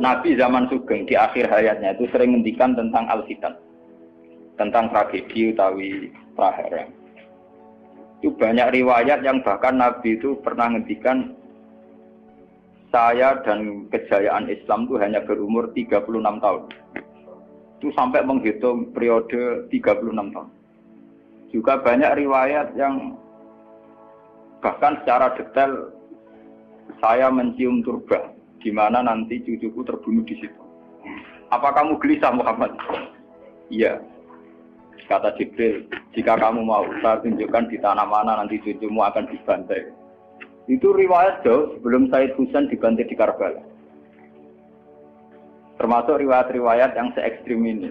Nabi zaman Sugeng di akhir hayatnya itu sering ngendikan tentang al-fitan, tentang tragedi utawi praharang. Itu banyak riwayat yang bahkan Nabi itu pernah ngendikan, saya dan kejayaan Islam itu hanya berumur 36 tahun. Itu sampai menghitung periode 36 tahun. Juga banyak riwayat yang bahkan secara detail saya mencium turba, di mana nanti cucuku terbunuh di situ. Apa kamu gelisah Muhammad? Iya. Kata Jibril, jika kamu mau, saya tunjukkan di tanah mana nanti cucumu akan dibantai. Itu riwayat jauh sebelum Said Husain dibantai di Karbala. Termasuk riwayat-riwayat yang se-ekstrim ini.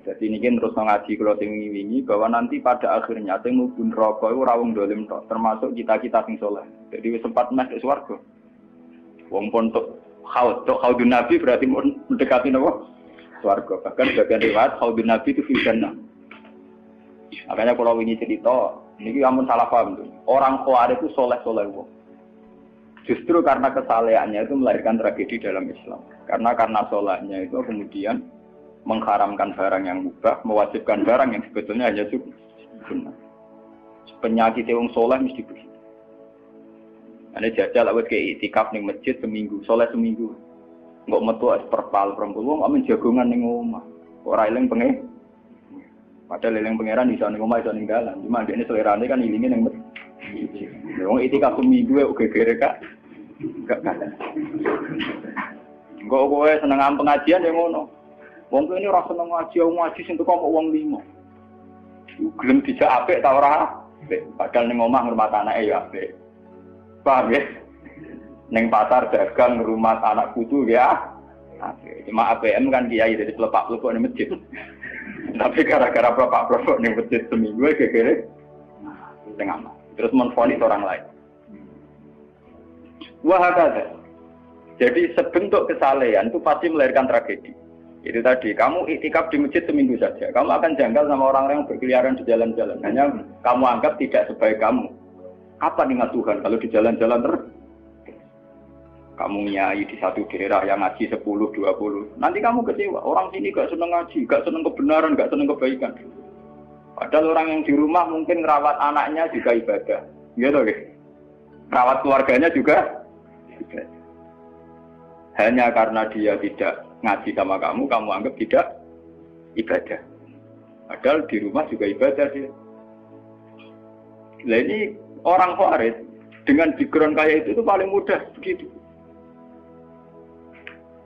Jadi ini terus mengaji kalau tinggi-tinggi bahwa nanti pada akhirnya sing mlebu neraka iku ora wong dolim tok, termasuk kita-kita sing saleh. Jadi wis sempat masuk swarga. Wong pontok haudun Nabi berarti mendekati napa? Swarga. Bahkan bagian riwayat haudun Nabi itu fil jannah. Makanya kalau ini cerita, ini amun salah paham tuh. Orang Khawarij itu soleh-soleh wong. Justru karena kesalehannya itu melahirkan tragedi dalam Islam. Karena solehnya itu kemudian mengharamkan barang yang mubah, mewajibkan barang yang sebetulnya hanya sunnah. Penyakit wong soleh mesti begitu. Ane jajal awet kayak itikaf ning masjid seminggu, soleh seminggu. Enggak metu perpal perempuan, amen jagongan ning omah. Ora eling pengen. Padahal eling pangeran iso ning omah iso ning dalan. Cuma dekne selerane kan ilinge ning masjid. Wong itikaf seminggu kok gegere Kak. Enggak kalah. Engko kowe seneng pengajian ya ngono. Wong ini ora seneng ngaji sing teko kok wong limo. Gelem dijak apik ta ora? Padahal ning omah ngurmat anake ya apik. Paham ya? Ning pasar dagang ngurmat anak putu ya apik. Cuma APM kan kiai dari pelepak-pelepok ning masjid. Tapi gara-gara pelepak-pelepok ning masjid seminggu gegere sing aman. Terus menfonis orang lain. Wah hakata. Jadi sebentuk kesalehan itu pasti melahirkan tragedi. Itu tadi, kamu iktikaf di masjid seminggu saja. Kamu akan janggal sama orang-orang yang berkeliaran di jalan-jalan. Hanya kamu anggap tidak sebaik kamu. Apa ingat Tuhan kalau di jalan-jalan terus? Kamu nyai di satu daerah yang ngaji 10, 20. Nanti kamu kecewa. Orang sini gak seneng ngaji, gak seneng kebenaran, gak seneng kebaikan. Padahal orang yang di rumah mungkin ngerawat anaknya juga ibadah. Gitu guys. Ngerawat keluarganya juga ibadah. Hanya karena dia tidak ngaji sama kamu anggap tidak ibadah. Padahal di rumah juga ibadah dia. Nah ini orang Khawarij dengan background kayak itu paling mudah begitu.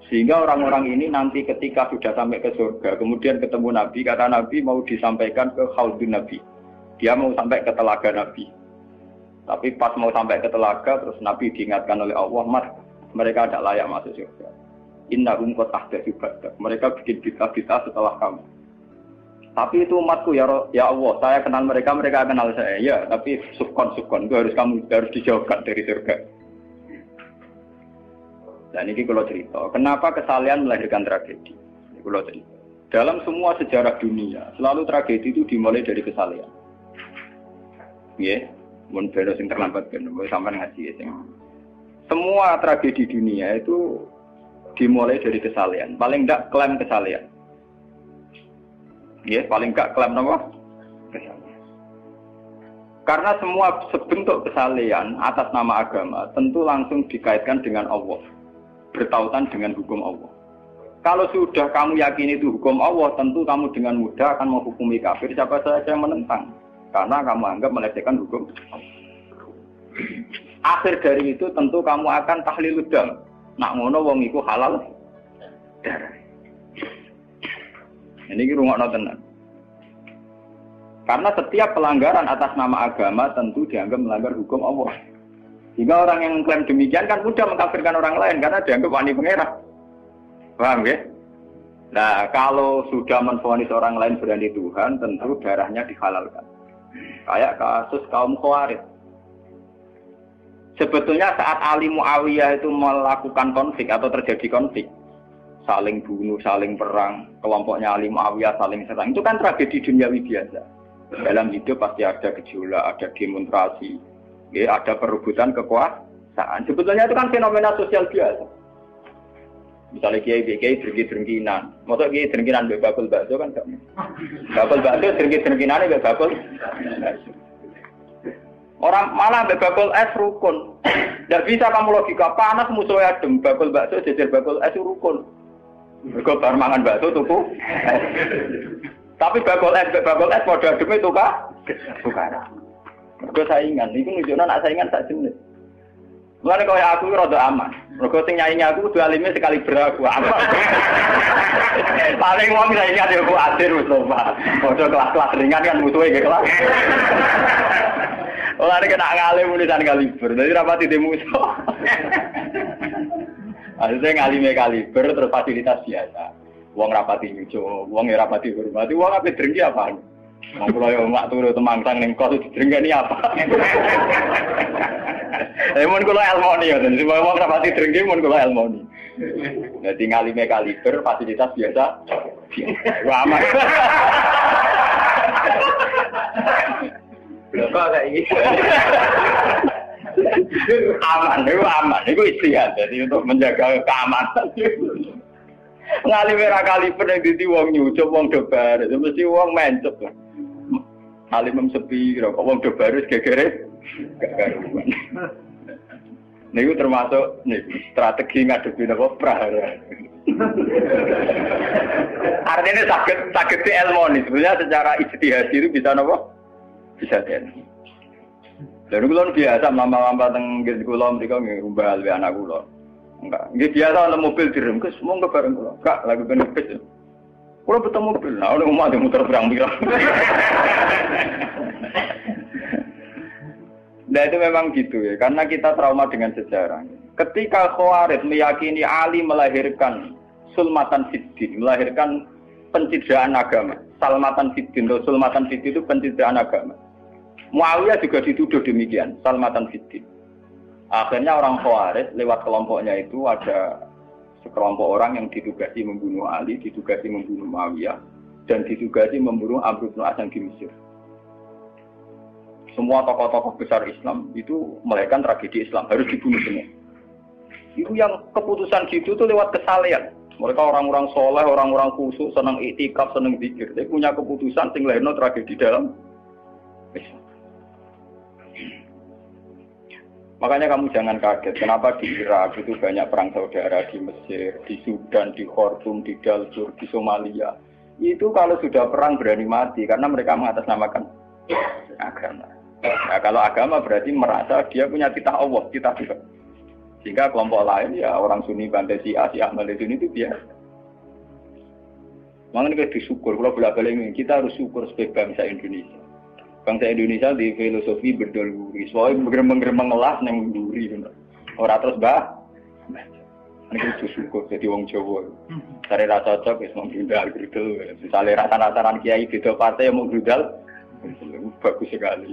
Sehingga orang-orang ini nanti ketika sudah sampai ke surga, kemudian ketemu Nabi, kata Nabi mau disampaikan ke Haudun Nabi. Dia mau sampai ke telaga Nabi. Tapi pas mau sampai ke telaga, terus Nabi diingatkan oleh Allah, mereka tidak layak masuk surga. Innahum qad ahdatsu ba'dak. Mereka bikin bid'ah setelah kamu. Tapi itu umatku ya Allah, saya kenal mereka kenal saya. Ya, tapi subkon itu harus dijauhkan dari surga. Dan ini kalau cerita, kenapa kesalehan melahirkan tragedi? Ini kalau cerita. Dalam semua sejarah dunia, selalu tragedi itu dimulai dari kesalehan. Nggih, mun bener sing terlambat ben sampean ngaji sing. Semua tragedi dunia itu dimulai dari kesalehan. Paling enggak klaim kesalehan. Ya, paling enggak klaim apa? Kesalehan. Karena semua sebentuk kesalehan atas nama agama tentu langsung dikaitkan dengan Allah. Bertautan dengan hukum Allah. Kalau sudah kamu yakin itu hukum Allah, tentu kamu dengan mudah akan menghukumi kafir siapa saja yang menentang. Karena kamu anggap melecehkan hukum Allah. Akhir dari itu tentu kamu akan tahlilud dam. Nak ngono wong iku halal darah. Ini rungokno tenan. Karena setiap pelanggaran atas nama agama tentu dianggap melanggar hukum Allah. Jika orang yang mengklaim demikian kan mudah mengkafirkan orang lain karena dianggap wani pangeran. Paham ya? Nah, kalau sudah menvonis orang lain berani Tuhan, tentu darahnya dihalalkan. Kayak kasus kaum Khawarij. Sebetulnya saat Ali Muawiyah itu melakukan konflik atau terjadi konflik, saling bunuh, saling perang, kelompoknya Ali Muawiyah saling serang, itu kan tragedi duniawi biasa. Dalam hidup pasti ada gejolak, ada demonstrasi, ya, ada perebutan kekuasaan. Sebetulnya itu kan fenomena sosial biasa. Misalnya kiai drengki-drengkinan. Masa kiai drengkinan mbek bakul bakso kan gak. Bakul bakso drengki-drengkinane mbek bakul. Orang malah mbek bakul es rukun. Ndak bisa kamu logika panas musuhnya adem, bakul bakso jejer bakul es rukun. Mergo bar mangan bakso tuku. Tapi bakul es padha ademe tukaran. Mergo saingan, iku nunjukno nak saingan sak jenis. Mulane kaya aku rada aman. Mergo sing nyaingi aku kudu alime sekali beraku aman. Paling wong saingi ade aku adir wis lho, Pak. Padha kelas-kelas ringan kan musuhe nggih kelas. Ora kena ngalim tulisan kaliber. Dadi rapati de musuh. Akhirnya ngalime kaliber terus fasilitas biasa. Wong rapati nyucuk, wong rapati hormati, wong ape drengki apaan? Wong kula yo mak turu temangsang ning kos drengkeni apa? Mun kula elmoni ya, semua wong rapati drengki mun kula elmoni. Dadi ngalime kaliber fasilitas biasa. Wah aman. Kok kayak gitu. Aman, itu istihad. Jadi untuk menjaga keamanan. Ngalime ra kaliber nek dadi wong nyucup wong dobar, mesti wong mencep. Alim sepi, kok wong dobar wis gegere gak karuan. Niku termasuk strategi ngadepi napa prahara. Artinya sakit di ilmu nih. Sebenarnya secara ijtihad itu bisa napa? Bisa ten. Lalu kulon biasa lama-lama teng kula mriko nggih umbal we anak kula. Enggak, nggih biasa ana mobil direngkes monggo bareng kula. Kak, lagi ben bis. Kula betul mobil, nah ono omah muter pirang-pirang. Nah itu memang gitu ya, karena kita trauma dengan sejarah. Ketika Khawarij meyakini Ali melahirkan sulmatan fiddin, melahirkan pencitraan agama. Salmatan fiddin, atau sulmatan fiddin itu pencitraan agama. Muawiyah juga dituduh demikian, salmatan fiddin. Akhirnya orang Khawarij lewat kelompoknya itu ada sekelompok orang yang ditugasi membunuh Ali, ditugasi membunuh Muawiyah, dan ditugasi membunuh Amr bin As di Mesir. Semua tokoh-tokoh besar Islam itu melahirkan tragedi Islam, harus dibunuh semua. Itu yang keputusan gitu tuh lewat kesalehan. Mereka orang-orang soleh, orang-orang khusyuk, senang iktikaf, senang zikir. Dia punya keputusan sing lahirno tragedi dalam Islam. Makanya kamu jangan kaget, kenapa di Irak itu banyak perang saudara, di Mesir, di Sudan, di Khartoum, di Darfur, di Somalia. Itu kalau sudah perang berani mati, karena mereka mengatasnamakan agama. Nah, kalau agama berarti merasa dia punya titah Allah, titah Tuhan. Sehingga kelompok lain ya orang Sunni bantai Syiah, Syiah bantai Sunni itu biasa. Makanya kita disyukur, kalau bolak-balik kita harus syukur sebagai bangsa Indonesia. Bangsa Indonesia di filosofi berdoluri, soalnya bergemeng-gemeng ngelas yang berduri. Orang terus ini kita syukur jadi wong Jawa. Cari rasa cocok, mau berundal gitu. Misalnya rasa-rasaan kiai beda partai yang mau berundal. Bagus sekali.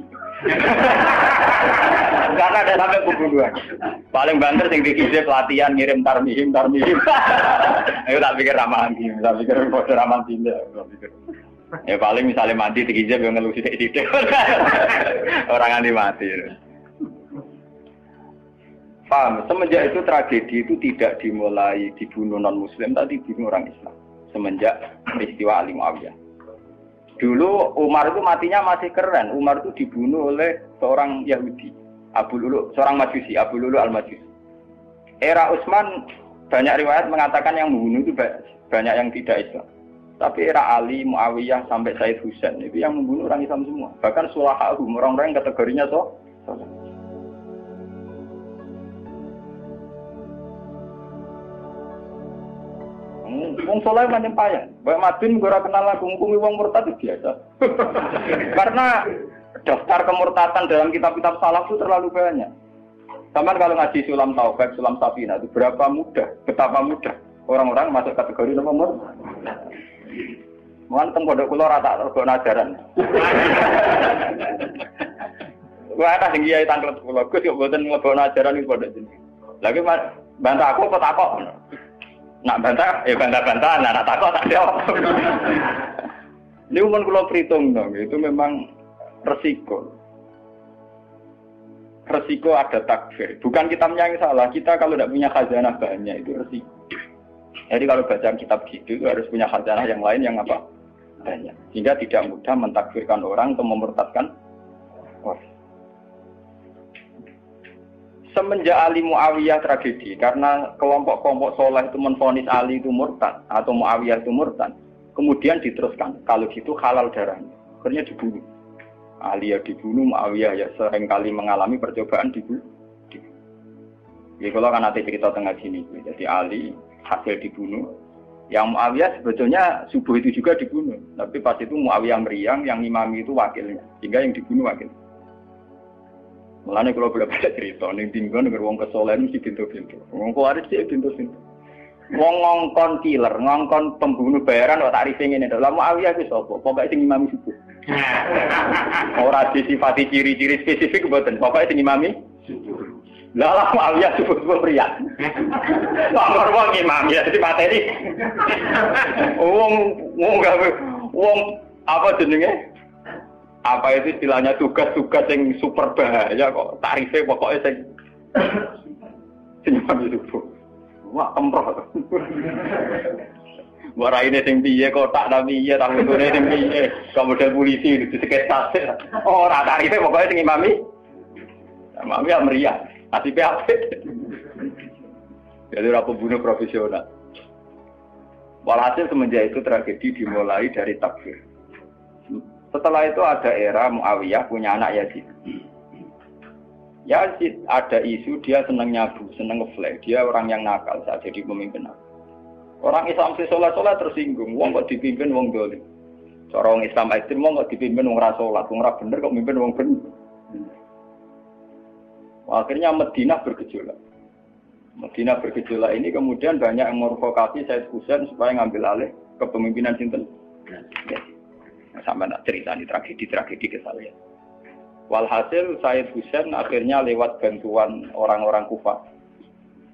Karena ada sampai pembunuhan. Paling banter sing dikise pelatihan ngirim tarmihim. Ayo tak pikir ramah anti, tak pikir foto ramah anti. Ya paling misalnya mati dikise yo ngelusi sithik. Orang anti mati. Paham? Semenjak itu tragedi itu tidak dimulai dibunuh non muslim, tapi dibunuh orang Islam. Semenjak peristiwa Ali Muawiyah. Dulu Umar itu matinya masih keren. Umar itu dibunuh oleh seorang Yahudi, Abu Lulu, seorang Majusi, Abu Lulu al-Majusi. Era Utsman banyak riwayat mengatakan yang membunuh itu banyak yang tidak Islam. Tapi era Ali, Muawiyah sampai Said Husain itu yang membunuh orang Islam semua. Bahkan sulahahum, orang-orang yang kategorinya wong soleh macam payah. Baik Madin ora kenal aku ngukumi wong murtad itu biasa. Karena daftar kemurtatan dalam kitab-kitab salaf itu terlalu banyak. Sama kalau ngaji Sulam Taufik, Sulam Safina itu berapa mudah, betapa mudah orang-orang masuk kategori nomor. Mohon teng pondok kula rata rego ajaran. Wah ada sing kiai tanglet kula, Gus yo mboten mlebu ajaran iki pondok jeneng. Lagi bantah aku apa takok? Nak bantah, ya bantah-bantahan, nak takut tak jawab. Ini umum kalau perhitung dong, itu memang resiko. Resiko ada takfir. Bukan kita yang salah, kita kalau tidak punya khazanah banyak itu resiko. Jadi kalau baca kitab gitu harus punya khazanah yang lain yang apa? Banyak. Sehingga tidak mudah mentakfirkan orang atau memurtadkan orang. Semenjak Ali Muawiyah tragedi, karena kelompok-kelompok soleh itu menvonis Ali itu murtad atau Muawiyah itu murtad, kemudian diteruskan, kalau gitu halal darahnya, akhirnya dibunuh. Ali ya dibunuh, Muawiyah ya seringkali mengalami percobaan dibunuh. Ya kalau kan nanti cerita tengah sini, jadi Ali hasil dibunuh, yang Muawiyah sebetulnya subuh itu juga dibunuh, tapi pas itu Muawiyah meriang, yang imami itu wakilnya, sehingga yang dibunuh wakil. Mulane kalau boleh baca cerita, ning tinggon nek wong kesolen mesti pintu-pintu. Wong kuwaris sih pintu-pintu. Wong ngongkon killer, ngongkon pembunuh bayaran kok tarife ngene to. Lah Muawiyah ku sapa? Pokoke sing imami subuh. Ora disifati ciri-ciri spesifik mboten, pokoke sing imami subuh. Lah Muawiyah subuh priyak. Nomor wong imam ya dipateni. Wong apa jenenge? Apa itu istilahnya tugas-tugas yang super bahaya kok tarifnya pokoknya senyum itu wah kemproh warna ini sing piye kotak tapi iya tak ngene sing piye kemudian polisi itu sekitar ora tarifnya pokoknya sing imami ya meriah nasibnya apik jadi ora pembunuh profesional. Walhasil semenjak itu tragedi dimulai dari takfir. Setelah itu ada era Muawiyah punya anak Yazid. Yazid ada isu dia senang nyabu, senang ngeflek. Dia orang yang nakal saat jadi pemimpin. Orang Islam sholat tersinggung. Wong kok dipimpin wong dolim. Orang Islam ekstrem wong kok dipimpin wong ra sholat, wong ra bener kok mimpin wong bener. Akhirnya Madinah bergejolak. Madinah bergejolak ini kemudian banyak yang merokokasi Said Husain supaya ngambil alih kepemimpinan sinten. Sampai nak cerita di tragedi ke saya. Walhasil Said Husain akhirnya lewat bantuan orang-orang Kufah.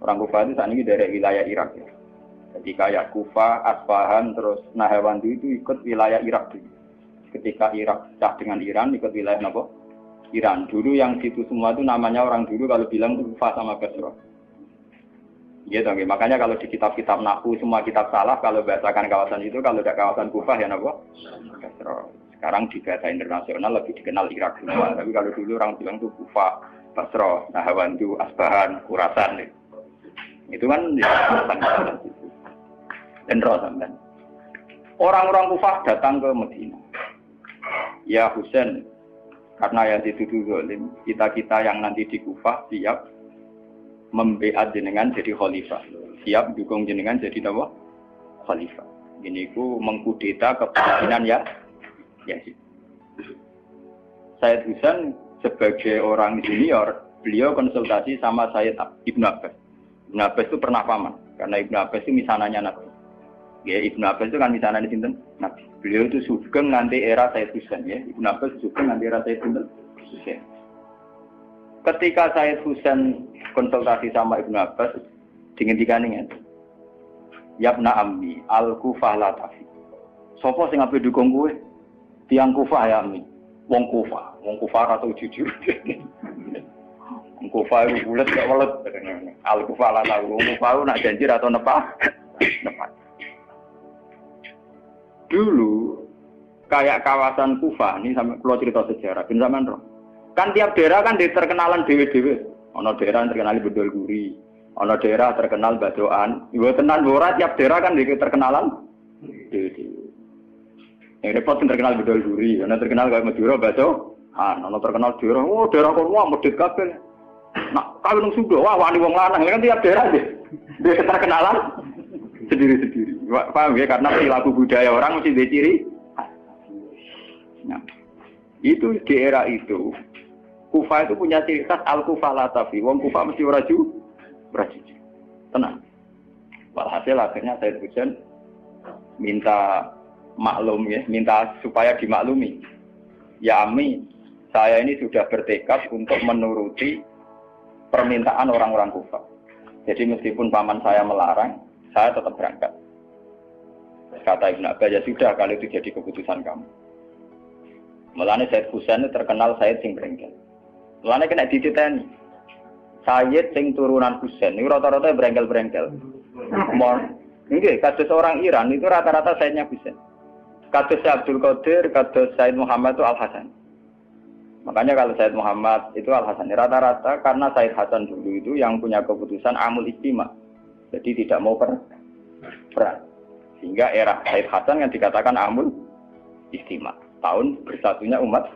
Orang Kufah itu saat ini dari wilayah Irak ya. Jadi kayak Kufah, Asfahan, terus Nahawandu itu ikut wilayah Irak dulu. Ketika Irak pecah dengan Iran, ikut wilayah apa? Iran. Dulu yang situ semua itu namanya orang dulu kalau bilang itu Kufah sama Basra. Gitu, makanya kalau di kitab-kitab Nahwu semua kitab salah kalau bahasakan kawasan itu, kalau tidak kawasan Kufah ya apa? Sekarang di bahasa internasional lebih dikenal Irak semua, tapi kalau dulu orang bilang itu Kufah, Basra, Nahawandu, Asbahan, Khurasan itu kan ya, dan Rosan. Orang-orang Kufah datang ke Madinah. Ya Husain, karena yang dituduh zalim, kita yang nanti di Kufah siap membeat jenengan jadi khalifah, siap dukung jenengan jadi apa? Khalifah. Ini ku mengkudeta kepemimpinan ya Yazid. Said Husain sebagai orang junior, beliau konsultasi sama Sayyid Ibn Abbas. Ibn Abbas itu pernah paman, karena Ibn Abbas itu misananya Nabi. Ya Ibn Abbas itu kan misananya sinten Nabi. Beliau itu sugeng nanti era Said Husain ya. Ibn Abbas sugeng nanti era Said Husain. Ketika Said Husain konsultasi sama Ibnu Abbas, dihentikan Yabna Ammi, Al-Kufah la tafi. Sopo sing ape dukung kowe? Tiang Kufah ya Ammi. Wong Kufah atau jujur. Wong Kufah itu bulet gak welet. Al-Kufah la tafi. Wong Kufah nak janji atau nepat. Dulu kayak kawasan Kufah ini sampai kalau cerita sejarah, ben sampean roh. Kan tiap daerah kan terkenalan dewe-dewe. Ono daerah terkenal Bedol Guri, ono daerah terkenal Badoan. Ibu tenan ora tiap daerah kan terkenalan dewe-dewe. Yang repot terkenal Bedol Guri, ono terkenal kayak Madura Badoan, ono terkenal daerah, oh daerah kono medhit kabeh. Nah, kawin nang Sunda, wah wani wong lanang kan tiap daerah dia terkenalan sendiri-sendiri. Paham ya? Karena perilaku budaya orang mesti ada ciri. Nah, itu di era itu Kufah itu punya ciri khas Al-Kufah la tafi. Wong Kufah mesti ora jujur. Tenang. Walhasil akhirnya Said Husain minta maklum ya, minta supaya dimaklumi. Ya Ami, saya ini sudah bertekad untuk menuruti permintaan orang-orang Kufah. Jadi meskipun paman saya melarang, saya tetap berangkat. Kata Ibn Abbas, ya sudah kalau itu jadi keputusan kamu. Mulanya Said Husain terkenal Said sing berengkel. Mulanya kena dititeni. Said sing turunan Husain, ini rata-rata berengkel-berengkel. Nggih, kados orang Iran itu rata-rata Sayyidnya Husain. Kados Abdul Qadir, kados Sayyid Muhammad itu Al Hasan. Makanya kalau Sayyid Muhammad itu Al Hasan rata-rata karena Sayyid Hasan dulu itu yang punya keputusan amul istima. Jadi tidak mau perang. Sehingga era Sayyid Hasan yang dikatakan amul istima. Tahun bersatunya umat.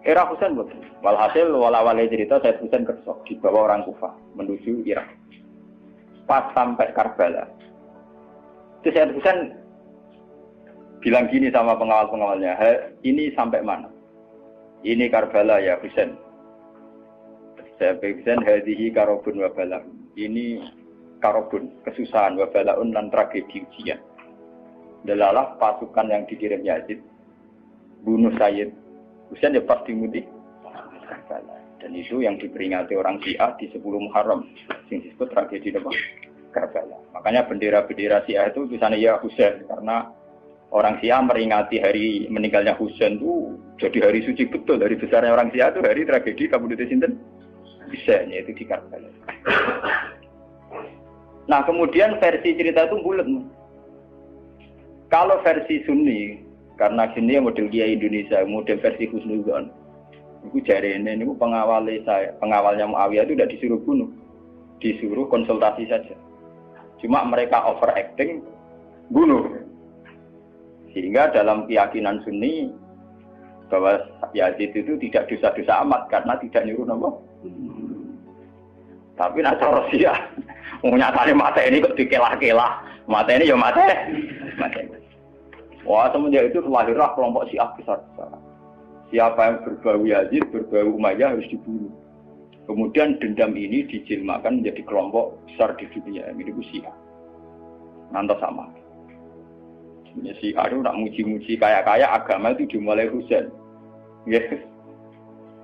Era Husain betul. Walhasil wala-wala cerita Sayyid Husain kersok dibawa orang Kufah menuju Irak. Pas sampai Karbala. Terus Sayyid Husain bilang gini sama pengawal-pengawalnya, ini sampai mana? Ini Karbala ya Husain. Sayyid Husain hadihi karobun wa bala. Ini karobun, kesusahan wa balaun dan tragedi ujian. Delalah pasukan yang dikirim Yazid bunuh Sayyid Husain ya pas dimuti Karbala. Dan itu yang diperingati orang Syiah di 10 Muharram yang disebut tragedi Karbala. Makanya bendera-bendera Syiah itu tulisannya ya Husain karena orang Syiah meringati hari meninggalnya Husain itu jadi hari suci betul. Dari besarnya orang Syiah itu hari tragedi Kabupaten Sinten Husain yaitu di Karbala. Nah kemudian versi cerita itu bulat. Kalau versi Sunni karena sini model Kiai Indonesia, model versi Husnudzon. Itu jari ini pengawalnya Muawiyah itu tidak disuruh bunuh, disuruh konsultasi saja. Cuma mereka overacting bunuh. Sehingga dalam keyakinan Sunni bahwa Yazid itu tidak dosa-dosa amat karena tidak nyuruh nama. Tapi nak cara Syiah, nyatanya mata ini kok dikelah-kelah, mata ini ya mata. Wah semenjak itu lahirlah kelompok Syiah besar-besar. Siapa yang berbau Yazid, berbau Umayyah harus dibunuh. Kemudian dendam ini dijilmakan menjadi kelompok besar di dunia. Ini Syiah. Nanti sama. Syiah itu nak muji-muji kaya-kaya agama itu dimulai Husain. Yes.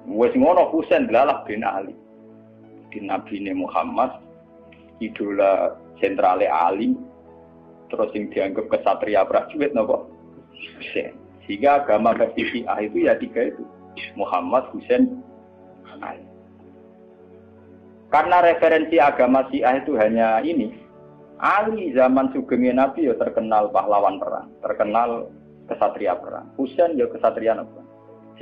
Wes ngono Husain delalah bin Ali. Di Nabi Muhammad, idola sentrale Ali. Terus yang dianggap kesatria prajurit napa? Husain. Sehingga agama versi Syiah itu ya 3 itu. Muhammad, Husain, Ali. Karena referensi agama Syiah itu hanya ini. Ali zaman sugengnya Nabi ya terkenal pahlawan perang, terkenal kesatria perang. Husain ya kesatria perang.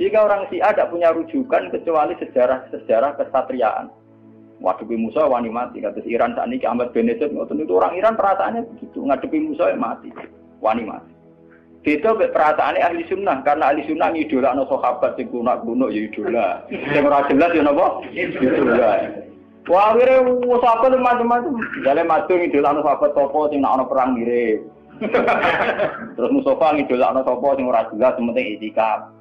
Sehingga orang Syiah tidak punya rujukan kecuali sejarah kesatriaan. Ngadepi Musa wani mati. Kata Iran saat ini Ahmad Benedek itu orang Iran perasaannya begitu. Ngadepi Musa ya mati, wani mati. Beda perasaannya ahli sunnah karena ahli sunnah ngidola no sahabat sing kuno ya idola. Sing ora jelas ya napa? Idola. Wah, akhirnya sahabat macam-macam. Jale madung idola no sahabat topo sing nak ono perang mirip. Terus Mustafa ngidola no topo sing ora jelas penting itikaf.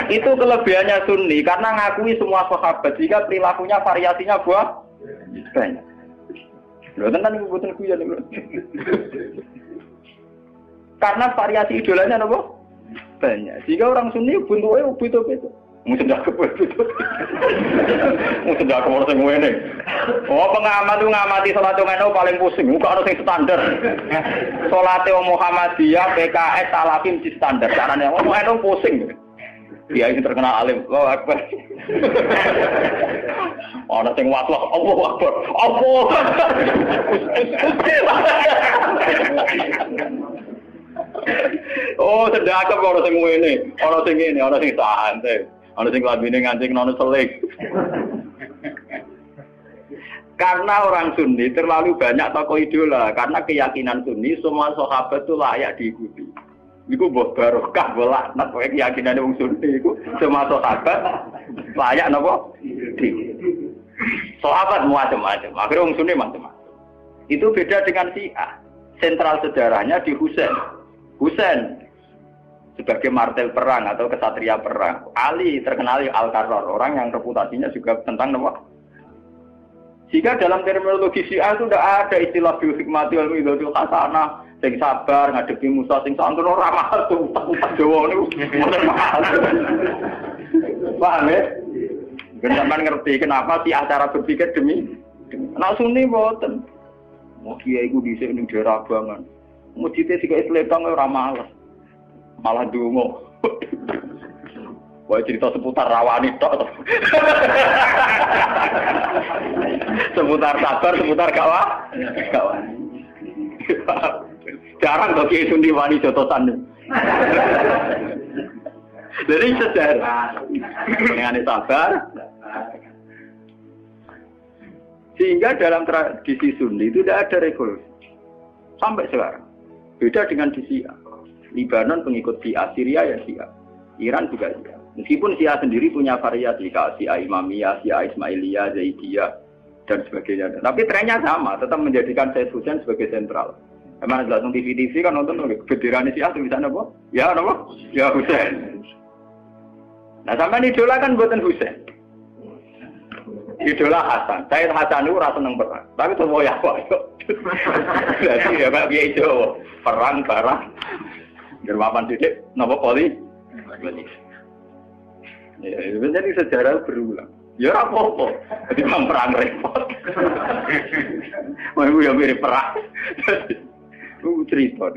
Itu kelebihannya Sunni karena ngakui semua sahabat jika perilakunya variasinya banyak. Lho tenan niku boten kuyon niku. Karena variasi idolanya apa? Banyak. Jika orang Sunni bentuknya beda-beda. Mungkin tidak kebeda. Mungkin tidak kebeda sing ngene. Oh, pengamat itu ngamati salat ngono paling pusing. Muka ono sing standar. Salate Muhammadiyah, PKS, Salafim di standar. Carane ngono pusing. Dia ini terkenal alim. Allahu Akbar. Ono sing waslok, Allahu Akbar. Allah. Oh, sedekah kok ora sing ngene, ana sing ngene, ana sing santai, ana sing lambene ngancing nono selik. Karena orang Sunni terlalu banyak tokoh idola, karena keyakinan Sunni semua sahabat itu layak diikuti. Iku mbok barokah laknat kowe keyakinane wong Sunni iku semua sahabat layak napa? Sahabat macam-macam, akhirnya wong Sunni macam-macam. Itu beda dengan Syiah. Sentral sejarahnya di Husain sebagai martel perang atau kesatria perang. Ali terkenal Al-Qarrar, orang yang reputasinya juga tentang apa? Jika dalam terminologi Syiah itu tidak ada istilah bil hikmati wal mau'izatil hasanah, sing sabar ngadepi Musa sing santun ora mahal tuh Jawa niku mboten mahal. Paham ya? Sampeyan ngerti kenapa Syiah cara berpikir demi nek Sunni mboten. Mau kiai iku dhisik ning daerah Abangan. Mujite sik Islam ora males. Malah ndonga. Wah cerita seputar rawani tok. Seputar sabar, seputar kawan. Jarang kok Kiai Sundi wani jotosan. Jadi sejarah dengan sabar. Sehingga dalam tradisi Sundi itu tidak ada revolusi. Sampai sekarang. Beda dengan di Syiah. Libanon pengikut Syiah, Syria ya Syiah. Iran juga Syiah. Meskipun Syiah sendiri punya variasi, kayak Syiah Imamiyah, Syiah Ismailiyah, Zaidiyah, dan sebagainya. Tapi trennya sama, tetap menjadikan Said Hussein sebagai sentral. Emang jelas nonton TV kan nonton bendera Syiah tulisannya apa? Ya apa? Ya Hussein. Nah sampai idola kan buatan Hussein. Idola Hasan. Said Hasan itu rasa seneng perang. Tapi semua ya kok. Jadi ya Pak Kiai Jawa perang barang. Germapan didik, napa poli? Ya, jadi sejarah berulang. Ya apa-apa. Jadi perang repot. Mau yang mirip perang. Itu cerita.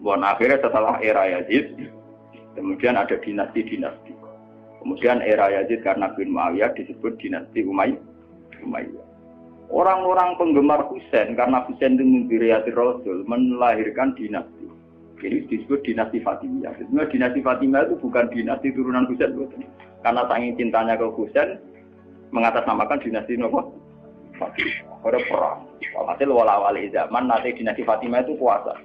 Bon akhirnya setelah era Yazid, kemudian ada dinasti-dinasti. Kemudian era Yazid karena bin Muawiyah disebut dinasti Umayyah. Orang-orang penggemar Husain karena Husain itu mimpi Rasul melahirkan dinasti. Jadi disebut dinasti Fatimiyah. Sebenarnya dinasti Fatimiyah itu bukan dinasti turunan Husain, karena saking cintanya ke Husain mengatasnamakan dinasti Fatimiyah. Ada perang. Hasil wala-wali zaman nanti dinasti Fatimiyah itu kuasa.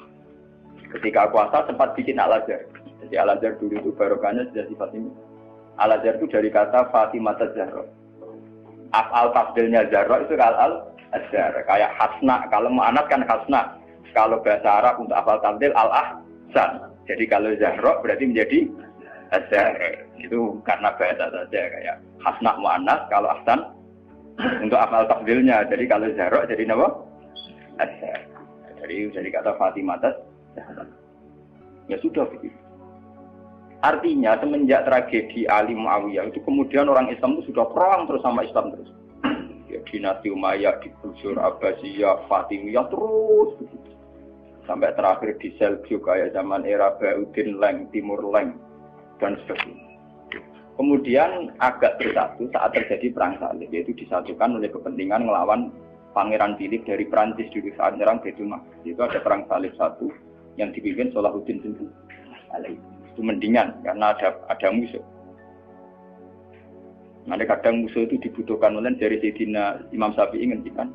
Ketika kuasa sempat bikin Al-Azhar. Jadi Al-Azhar dulu itu barokahnya dinasti Fatimiyah. Al-Azhar itu dari kata Fatimah Zahra. Af'al tafdilnya Zahra itu Al-Azhar. Kayak Hasna, kalau mu'anats kan Hasna. Kalau bahasa Arab untuk af'al tafdil Al-Ahsan. Jadi kalau Zahra berarti menjadi Azhar. Itu karena bahasa saja kayak Hasna mu'anats, kalau Ahsan untuk af'al tafdilnya. Jadi kalau Zahra jadi apa? Azhar. Jadi kata Fatimah Zahra. Ya sudah begitu. Artinya semenjak tragedi Ali Muawiyah itu kemudian orang Islam itu sudah perang terus sama Islam terus. Ya, dinasti Umayyah, digusur Abbasiyah, Fatimiyah terus begitu. Sampai terakhir di Seljuk kayak zaman era Bauddin Leng, Timur Leng dan sebagainya. Kemudian agak bersatu saat terjadi perang salib, yaitu disatukan oleh kepentingan melawan Pangeran Philip dari Prancis dulu saat menyerang Baitul Maqdis. Itu ada perang salib satu yang dipimpin Salahuddin alaihi. Itu mendingan karena ada musuh. Nanti kadang musuh itu dibutuhkan oleh dari Sayyidina Imam Syafi'i ngendikan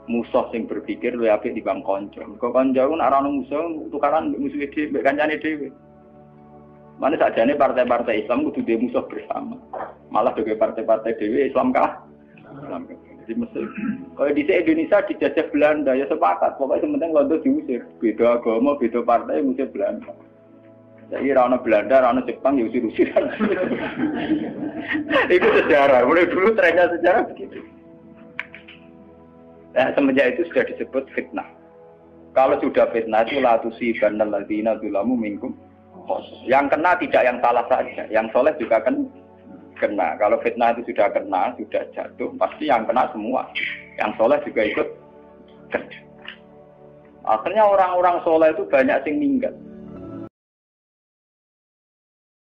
musuh yang berpikir luwih apik dibanding kanca. Kok kanca ku nek ana musuh tukaran musuh dhewe mbek kancane dhewe. Mane sakjane partai-partai Islam kudu duwe musuh bersama. Malah dhewe partai-partai dhewe Islam kah? Islam kah? Jadi mesti kalau di Indonesia dijajah Belanda ya sepakat. Pokoknya sementing Londo diusir. Beda agama, beda partai musir Belanda. Jadi rana Belanda, rana Jepang ya usir-usiran. Itu sejarah. Mulai dulu trennya sejarah begitu. Nah, semenjak itu sudah disebut fitnah. Kalau sudah fitnah itu la tusibanna alladziina dzalamu minkum. Yang kena tidak yang salah saja, yang soleh juga kan kena. Kalau fitnah itu sudah kena, sudah jatuh, pasti yang kena semua. Yang soleh juga ikut kena. Akhirnya orang-orang soleh itu banyak yang meninggal.